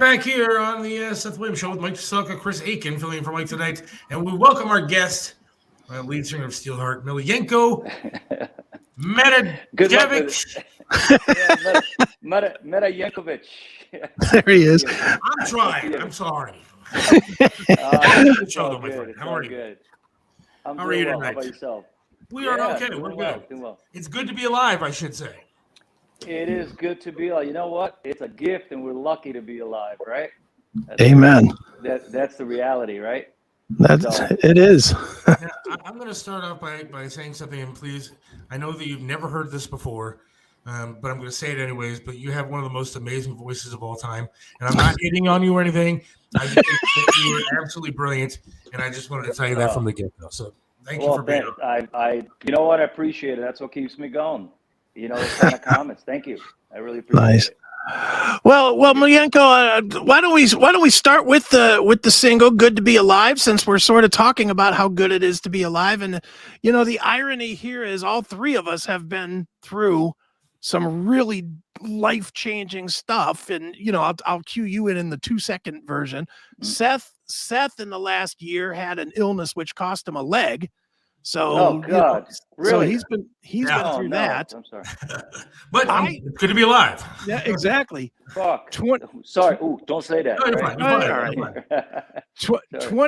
back here on the Seth Williams Show with Mike Sucka, Chris Akin filling in for Mike tonight, and we welcome our guest, lead singer of Steelheart, Miljenko, Good luck with Matijevic. it. Yeah, Matijevic. There he is. I'm trying. I'm sorry. Good show, though, my friend. How are you? Good. I'm How are you well. tonight? How about yourself? We are okay. We're good. Doing well. It's good to be alive, I should say. It is good to be alive. You know what? It's a gift, and we're lucky to be alive, right? Amen. That's the reality, right? It is. Now, I'm going to start off by saying something, and please, I know that you've never heard this before, but I'm going to say it anyways. But you have one of the most amazing voices of all time, and I'm not hitting on you or anything. I just think that you are absolutely brilliant, and I just wanted to tell you that from the get-go. So thank you for being on. You know what? I appreciate it. That's what keeps me going. You know, those kind of comments. Thank you. I really appreciate it. Well, Miljenko, why don't we start with the single "Good to Be Alive," since we're sort of talking about how good it is to be alive, and the irony here is all three of us have been through some really life-changing stuff, and I'll cue you in the 2-second version. Mm-hmm. Seth in the last year had an illness which cost him a leg. So, oh God, really? So he's been through that. I'm sorry, but it's good to be alive. Yeah, exactly. Fuck. Sorry. Ooh, don't say that. No, you're fine.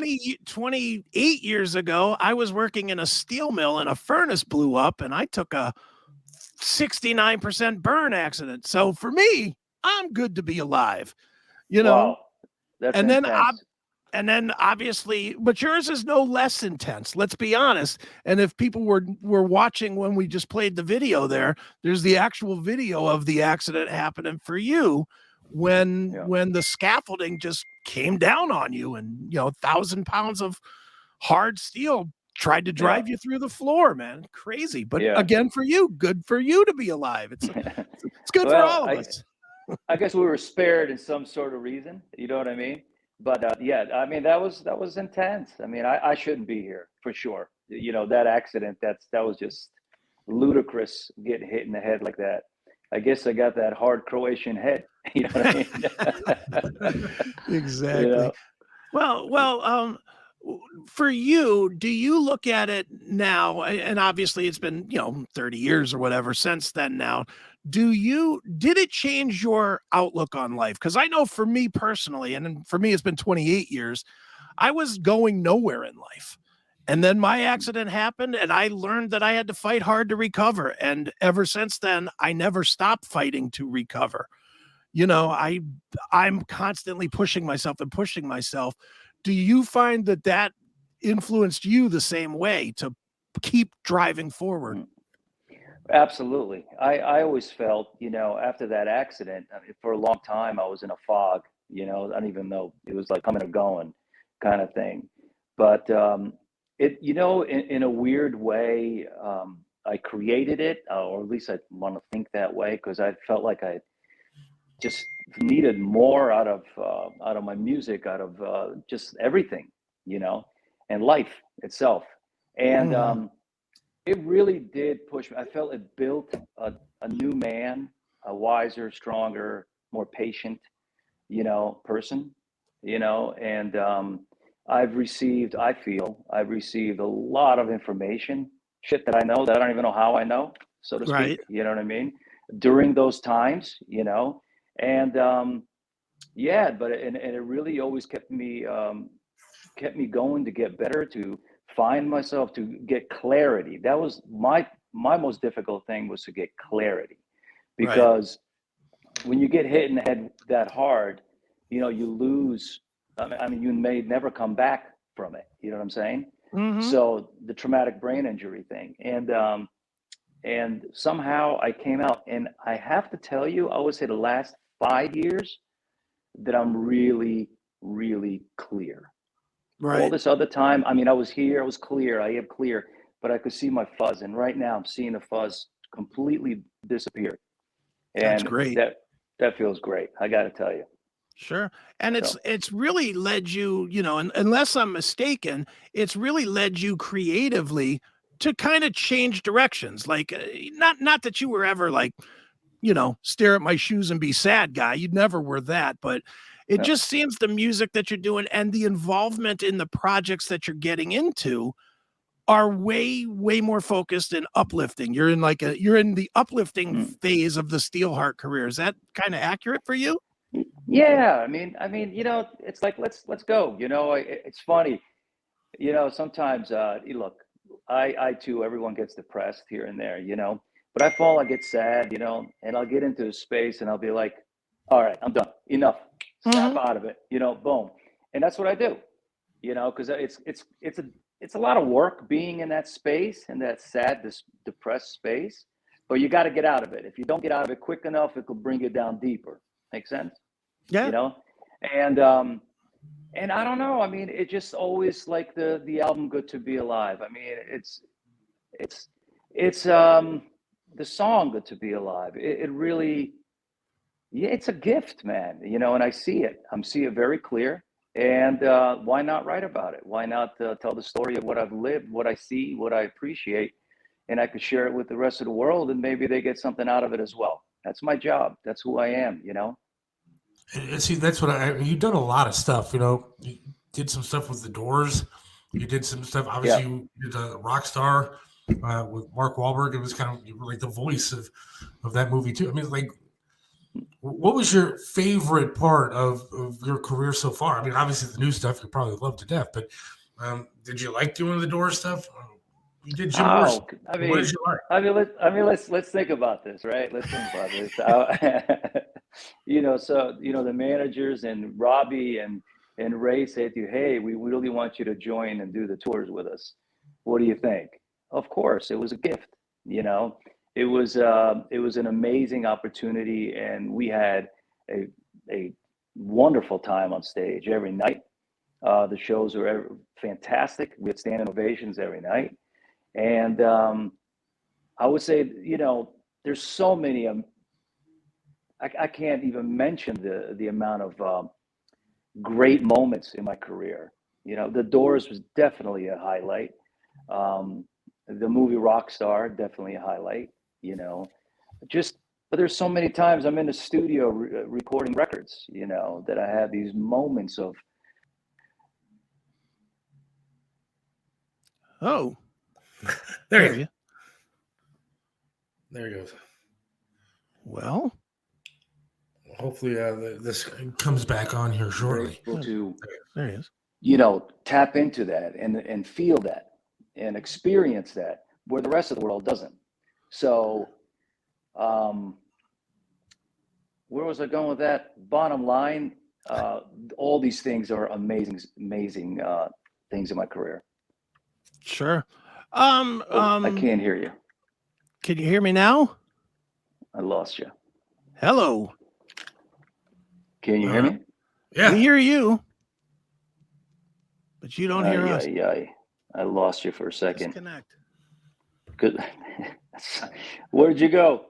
28 years ago, I was working in a steel mill and a furnace blew up, and I took a 69% burn accident. So for me, I'm good to be alive. Wow. That's intense. And then obviously, but yours is no less intense. Let's be honest. And if people were watching when we just played the video there's the actual video of the accident happening for you when the scaffolding just came down on you and 1,000 pounds of hard steel tried to drive you through the floor, man. Crazy. But again, for you, good for you to be alive. It's good for all of us. I guess we were spared in some sort of reason. You know what I mean? But I mean, that was intense. I mean, I shouldn't be here for sure. That accident, that was just ludicrous, getting hit in the head like that. I guess I got that hard Croatian head. You know what I mean? Exactly. Well, for you, do you look at it now, and obviously it's been 30 years or whatever since then now, did it change your outlook on life? Because I know for me personally, and for me it's been 28 years, I was going nowhere in life, and then my accident happened and I learned that I had to fight hard to recover, and ever since then I never stopped fighting to recover. I'm constantly pushing myself. Do you find that influenced you the same way to keep driving forward? Absolutely. I always felt, after that accident, I mean, for a long time, I was in a fog, I don't even know. It was like coming or going kind of thing. But in a weird way, I created it, or at least I want to think that way, because I felt like I just needed more out of my music, out of just everything, and life itself. And it really did push me. I felt it built a new man, a wiser, stronger, more patient, person, and I've received a lot of information, shit that I know that I don't even know how I know, so to speak. Right. You know what I mean? During those times, and but it really always kept me going to get better, to find myself, to get clarity. That was my most difficult thing, was to get clarity, because when you get hit in the head that hard, you lose. I mean, you may never come back from it. You know what I'm saying? Mm-hmm. So the traumatic brain injury thing, and somehow I came out, and I have to tell you, I would say the last 5 years that I'm really, really clear. Right. All this other time, I mean, I was clear, I am clear, but I could see my fuzz. And right now I'm seeing the fuzz completely disappear. And that's great. That feels great. I got to tell you. Sure. And it's really led you, and unless I'm mistaken, it's really led you creatively to kind of change directions. Like, not that you were ever like, stare at my shoes and be sad guy. You never were that, but It just seems the music that you're doing and the involvement in the projects that you're getting into are way more focused and uplifting. You're in the uplifting phase of the Steelheart career. Is that kind of accurate for you? Yeah, I mean, it's like let's go. It's funny. Sometimes look, I too. Everyone gets depressed here and there. But I fall, I get sad. And I'll get into a space and I'll be like, all right, I'm done. Enough. Snap out of it. Boom. And that's what I do. Because it's a lot of work being in that space, in that sad, this depressed space. But you got to get out of it. If you don't get out of it quick enough, it will bring you down deeper. Make sense? Yeah. And I don't know. I mean, it just always like the album "Good to Be Alive." I mean, it's the song "Good to Be Alive." It really, yeah, it's a gift, man. And I see it. I see it very clear. And why not write about it? Why not tell the story of what I've lived, what I see, what I appreciate, and I could share it with the rest of the world, and maybe they get something out of it as well. That's my job. That's who I am. And see, that's what you've done a lot of stuff. You did some stuff with the Doors. You did some stuff. Obviously, you did a rock star with Mark Wahlberg. It was kind of, you were like the voice of that movie too. I mean, like, what was your favorite part of your career so far? I mean, obviously the new stuff you probably love to death, but did you like doing the Doors stuff? You did Jim Morrison. I mean, what did you like? let's think about this, right? Let's think about this. The managers and Robbie and Ray say to you, "Hey, we really want you to join and do the tours with us. What do you think?" Of course, it was a gift. It was an amazing opportunity, and we had a wonderful time on stage every night. The shows were fantastic. We had standing ovations every night. And I would say, there's so many. I can't even mention the amount of great moments in my career. The Doors was definitely a highlight. The movie Rockstar, definitely a highlight. But there's so many times I'm in the studio recording records. That I have these moments of. Oh. There he goes. Well, hopefully this comes back on here shortly. There he is. Tap into that and feel that and experience that where the rest of the world doesn't. So, where was I going with that? Bottom line, all these things are amazing things in my career. Sure. I can't hear you. Can you hear me now? I lost you. Hello. Can you hear me? Yeah. We hear you, but you don't hear us. I lost you for a second. Disconnect. Good. Where'd you go?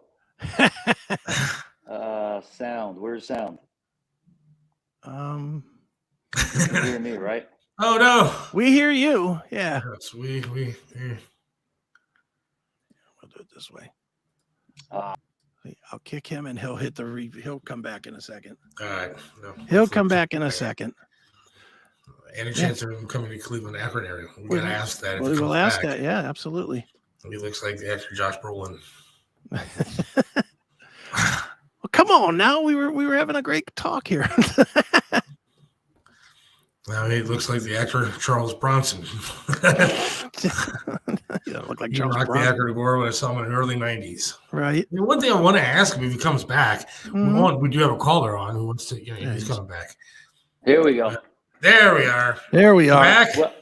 Sound. Where's sound? You can hear me, right? Oh no. We hear you. Yeah. Yes, we hear. We'll do it this way. I'll kick him and he'll hit he'll come back in a second. All right. No, he'll come back in a second. Any chance of him coming to Cleveland, Akron area? We're gonna ask that. We'll ask that. Yeah, absolutely. He looks like the actor Josh Brolin. Well, come on now. We were having a great talk here. Now he looks like the actor Charles Bronson. You don't look like you Charles rocked Bronson. the actor to gore when I saw him in the early '90s. Right. One thing I want to ask him if he comes back. We do have a caller on who wants to. He's coming back. Here we go. There we are. There we are. Back. Well,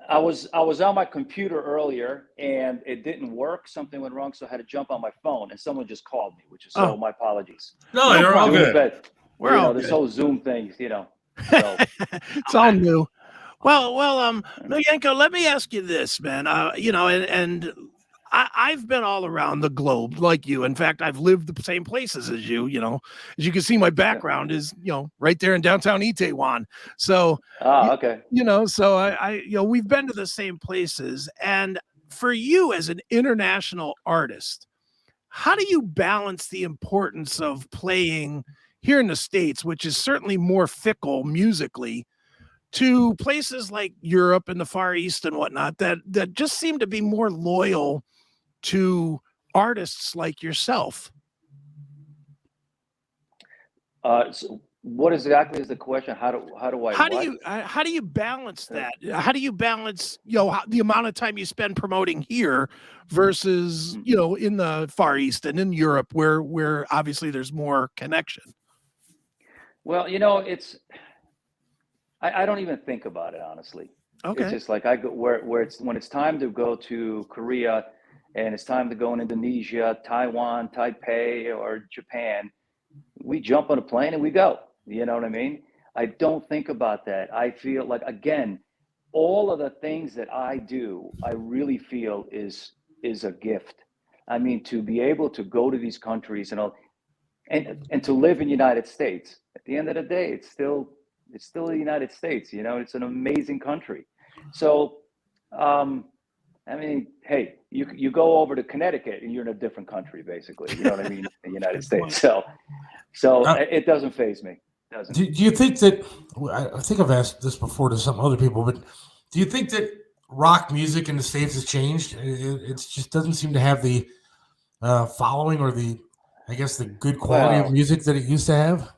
I was on my computer earlier and it didn't work. Something went wrong, so I had to jump on my phone, and someone just called me, which is my apologies. No, you're all good. But, We're all this good. whole Zoom thing, So. It's all new. Well, Miljenko, let me ask you this, man. And I've been all around the globe like you. In fact, I've lived the same places as you. As you can see, my background is right there in downtown Itaewon. So, okay. So I we've been to the same places. And for you as an international artist, how do you balance the importance of playing here in the States, which is certainly more fickle musically, to places like Europe and the Far East and whatnot that just seem to be more loyal to artists like yourself? So what exactly is the question? How do I how do you balance that? How do you balance the amount of time you spend promoting here versus in the Far East and in Europe where obviously there's more connection? Well, it's I don't even think about it, honestly. Okay. It's just like I go where it's when it's time to go to Korea and it's time to go in Indonesia, Taiwan, Taipei, or Japan, we jump on a plane and we go. You know what I mean? I don't think about that. I feel like, again, all of the things that I do, I really feel is a gift. I mean, to be able to go to these countries and to live in the United States, at the end of the day, it's still the United States. It's an amazing country. So, I mean, hey, you go over to Connecticut and you're in a different country, basically. You know what I mean? The United States. So it doesn't faze me. Doesn't. Do you think that? I think I've asked this before to some other people, but do you think that rock music in the States has changed? It just doesn't seem to have the following or I guess the good quality of music that it used to have.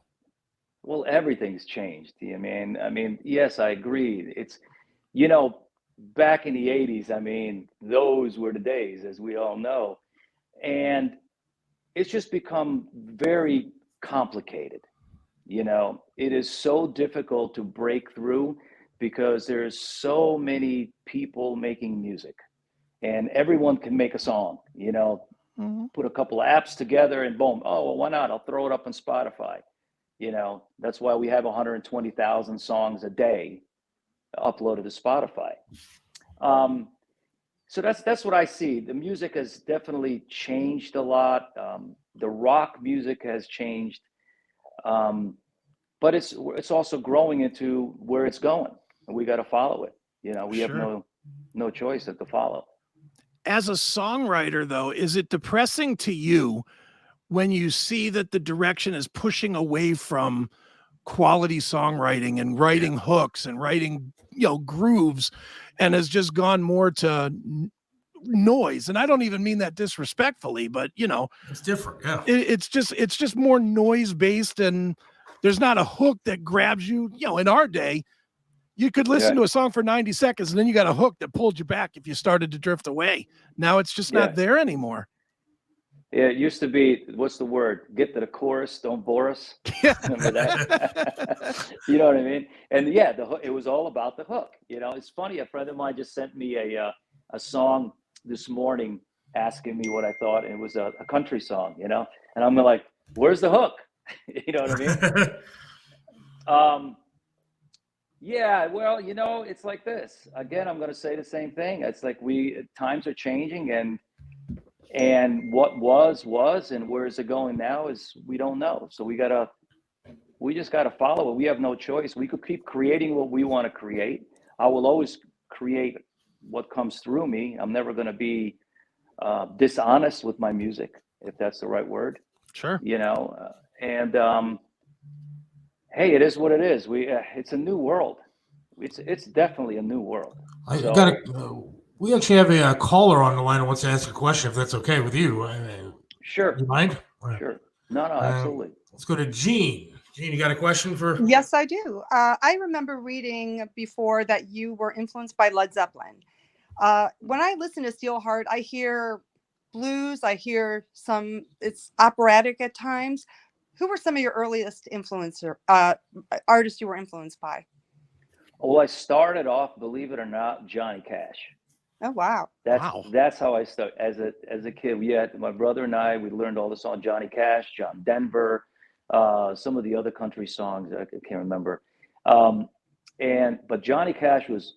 Well, everything's changed. I mean, yes, I agree. It's, back in the 80s, I mean, those were the days, as we all know. And it's just become very complicated. It is so difficult to break through because there's so many people making music and everyone can make a song, put a couple of apps together and boom. Oh, well, why not? I'll throw it up on Spotify. That's why we have 120,000 songs a day uploaded to Spotify. So that's what I see. The music has definitely changed a lot. The rock music has changed, but it's also growing into where it's going, and we got to follow it. We have no choice but to follow. As a songwriter, though, is it depressing to you when you see that the direction is pushing away from quality songwriting and writing hooks and writing, grooves, and has just gone more to noise? And I don't even mean that disrespectfully, but it's different. Yeah. It's just more noise based, and there's not a hook that grabs you. In our day, you could listen to a song for 90 seconds and then you got a hook that pulled you back if you started to drift away. Now it's just not there anymore. Yeah, it used to be, what's the word? Get to the chorus, don't bore us. Remember that? You know what I mean? And it was all about the hook. It's funny. A friend of mine just sent me a song this morning asking me what I thought. And it was a country song, and I'm like, where's the hook? You know what I mean? Yeah, well, it's like this. Again, I'm going to say the same thing. It's like times are changing and what was, and where is it going now is we don't know. So we just got to follow it. We have no choice. We could keep creating what we want to create. I will always create what comes through me. I'm never going to be dishonest with my music, if that's the right word. Sure. Hey, it is what it is. It's a new world. It's definitely a new world. We actually have a caller on the line who wants to ask a question, if that's okay with you. Sure. You mind? Sure. No, absolutely. Let's go to Gene. Gene, you got a question for? Yes, I do. I remember reading before that you were influenced by Led Zeppelin. When I listen to Steelheart, I hear blues. I hear it's operatic at times. Who were some of your earliest artists you were influenced by? Well, I started off, believe it or not, Johnny Cash. Oh, wow. That's how I started as a kid. My brother and I, we learned all the songs, Johnny Cash, John Denver, some of the other country songs I can't remember. But Johnny Cash was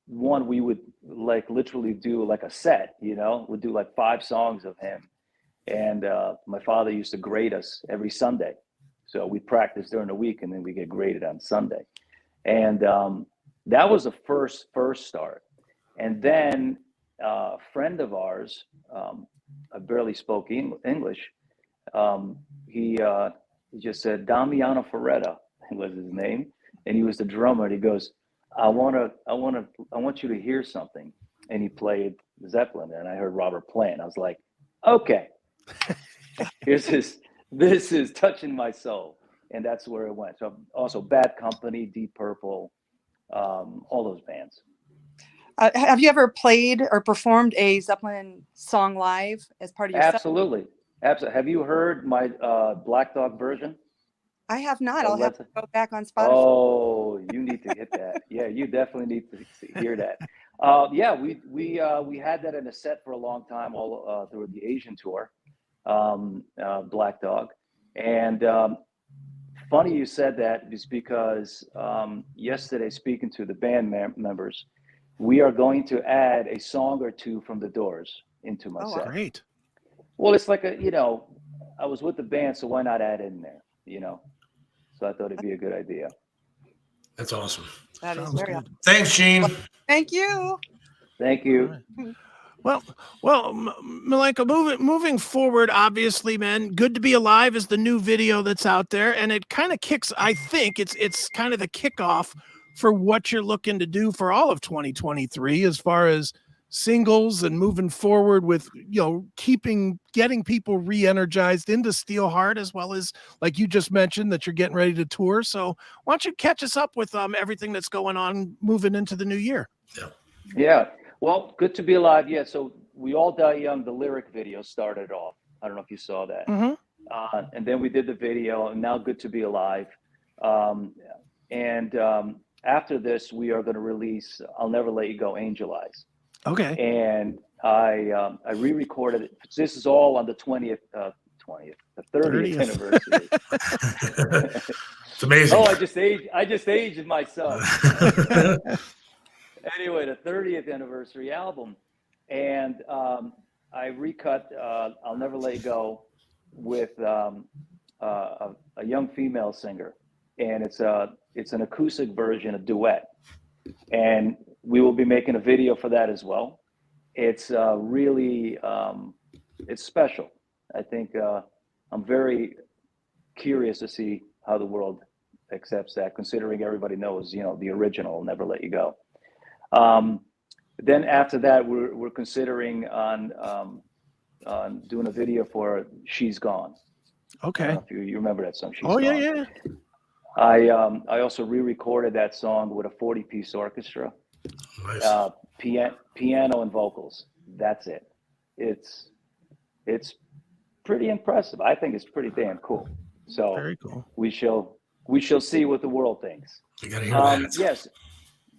one we would literally do a set, we'd do 5 songs of him. And my father used to grade us every Sunday. So we practiced during the week and then we get graded on Sunday. And that was the first start. And then a friend of ours, I barely spoke English. He He just said Damiano Ferretta was his name, and he was the drummer. And he goes, I want you to hear something. And he played Zeppelin, and I heard Robert playing. I was like, okay, this is touching my soul, and that's where it went. So also Bad Company, Deep Purple, all those bands. Have you ever played or performed a Zeppelin song live as part of your set? Absolutely. Have you heard my Black Dog version? I have not. Oh, I'll have to go back on Spotify. Oh, you need to hit that. Yeah, you definitely need to hear that. Yeah, we had that in a set for a long time, all through the Asian tour, Black Dog. And funny you said that is because yesterday, speaking to the band members, we are going to add a song or two from the Doors into my set. Great. Well, it's like I was with the band, so why not add it in there, So I thought it'd be a good idea. That's awesome. That is Sounds very good. awesome. Thanks, Gene. Thank you. Thank you. Well, Miljenko, moving forward, obviously, man, Good to Be Alive is the new video that's out there, and it kind of kicks, I think it's kind of the kickoff for what you're looking to do for all of 2023 as far as singles and moving forward with, getting people re-energized into Steelheart, as well as, like you just mentioned, that you're getting ready to tour. So why don't you catch us up with everything that's going on moving into the new year? Yeah. Well, Good to Be Alive. Yeah. So We All Die Young, the lyric video started off. I don't know if you saw that. Mm-hmm. And then we did the video, and now Good to Be Alive. After this, we are going to release I'll Never Let You Go, Angel Eyes. Okay. And I re-recorded it. This is all on the 30th anniversary. It's amazing. Oh, I just aged myself. Anyway, the 30th anniversary album, and I recut I'll Never Let You Go with a young female singer, and it's an acoustic version, a duet, and we will be making a video for that as well. It's really it's special. I think I'm very curious to see how the world accepts that, considering everybody knows, the original Never Let You Go. Then after that, we're considering on doing a video for She's Gone. Okay. I don't know if you remember that song, She's Oh, Gone. yeah. I also re-recorded that song with a 40-piece orchestra. Nice. Piano and vocals. That's it. It's pretty impressive. I think it's pretty damn cool. So Very cool. we shall see what the world thinks. You gotta hear that. Yes,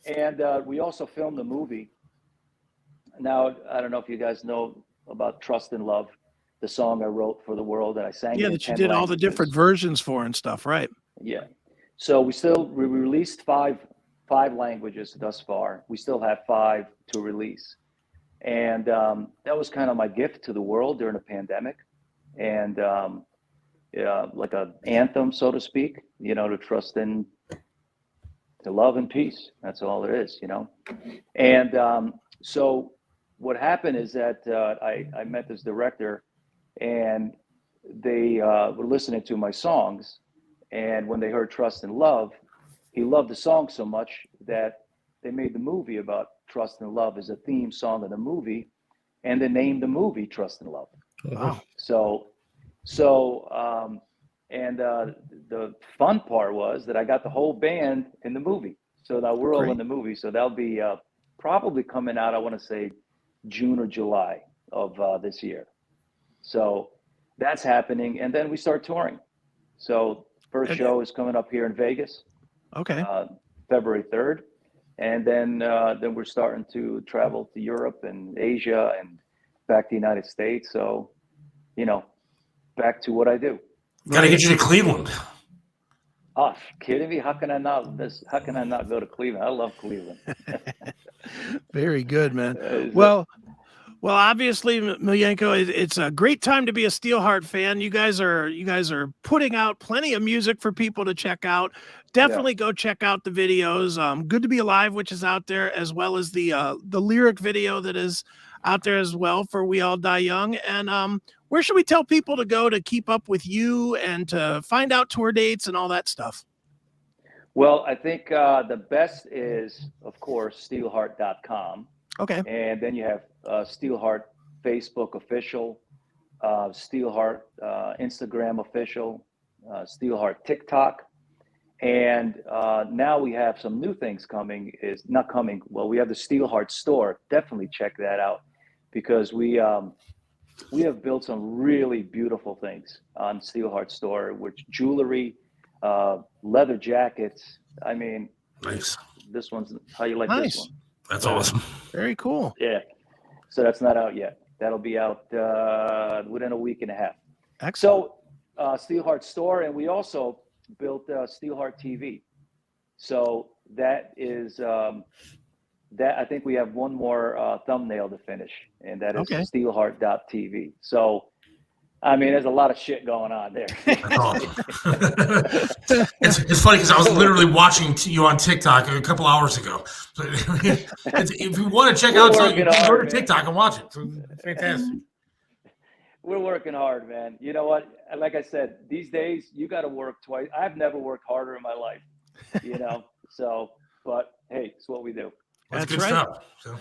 and we also filmed a movie. Now I don't know if you guys know about Trust and Love, the song I wrote for the world that I sang. Yeah, in that you 10 did all the languages. different versions for and stuff, right? Yeah. So we released five languages thus far. We still have 5 to release. And that was kind of my gift to the world during the pandemic. And like an anthem, so to speak, to trust in, to love and peace. That's all there is, And so what happened is that I met this director, and they were listening to my songs. And when they heard Trust and Love, he loved the song so much that they made the movie about Trust and Love as a theme song of the movie, and they named the movie Trust and Love. Wow. The fun part was that I got the whole band in the movie. So now we're all Great. in the movie. So that'll be probably coming out, I want to say June or July of this year. So that's happening. And then we start touring. So first show is coming up here in Vegas. Okay. February 3rd. And then we're starting to travel to Europe and Asia and back to the United States. So, back to what I do. Gotta get you to Cleveland. Oh, kidding me? How can I not go to Cleveland? I love Cleveland. Very good, man. Well, obviously, Miljenko, it's a great time to be a Steelheart fan. You guys are putting out plenty of music for people to check out. Definitely go check out the videos. Good to Be Alive, which is out there, as well as the lyric video that is out there as well for We All Die Young. And where should we tell people to go to keep up with you and to find out tour dates and all that stuff? Well, I think the best is, of course, steelheart.com. Okay. And then you have Steelheart Facebook official, Steelheart Instagram official, Steelheart TikTok. And now we have some new things coming. Well, we have the Steelheart store. Definitely check that out, because we have built some really beautiful things on Steelheart store, which jewelry, leather jackets. I mean, Nice. This one's how you like Nice. this one. That's awesome. Very cool. Yeah. So that's not out yet. That'll be out within a week and a half. Excellent. So Steelheart store, and we also built Steelheart TV. So that is that. I think we have one more thumbnail to finish, and that is Okay. Steelheart.tv. So I mean, there's a lot of shit going on there. That's awesome. It's funny because I was literally watching you on TikTok a couple hours ago. So, if you want to check out something, you can go to TikTok and watch it. It's fantastic. We're working hard, man. You know what? Like I said, these days you got to work twice. I've never worked harder in my life, you know? So, but hey, it's what we do. That's good right. stuff. So.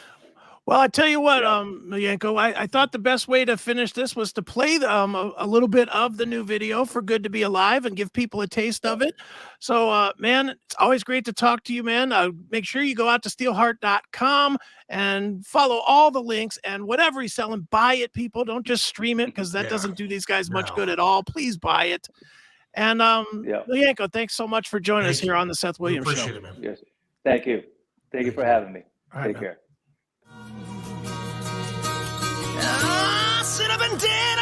Well, I tell you what, Yeah. Miljenko, I thought the best way to finish this was to play a little bit of the new video for Good to Be Alive and give people a taste of it. So, man, it's always great to talk to you, man. Make sure you go out to steelheart.com and follow all the links, and whatever he's selling, buy it, people. Don't just stream it, because that doesn't do these guys much good at all. Please buy it. And Miljenko, thanks so much for joining us here on the Seth Williams Appreciate Show. it, man. Yes. Thank you. Thank you for having me. All right, Take man. care. Sit up and dead,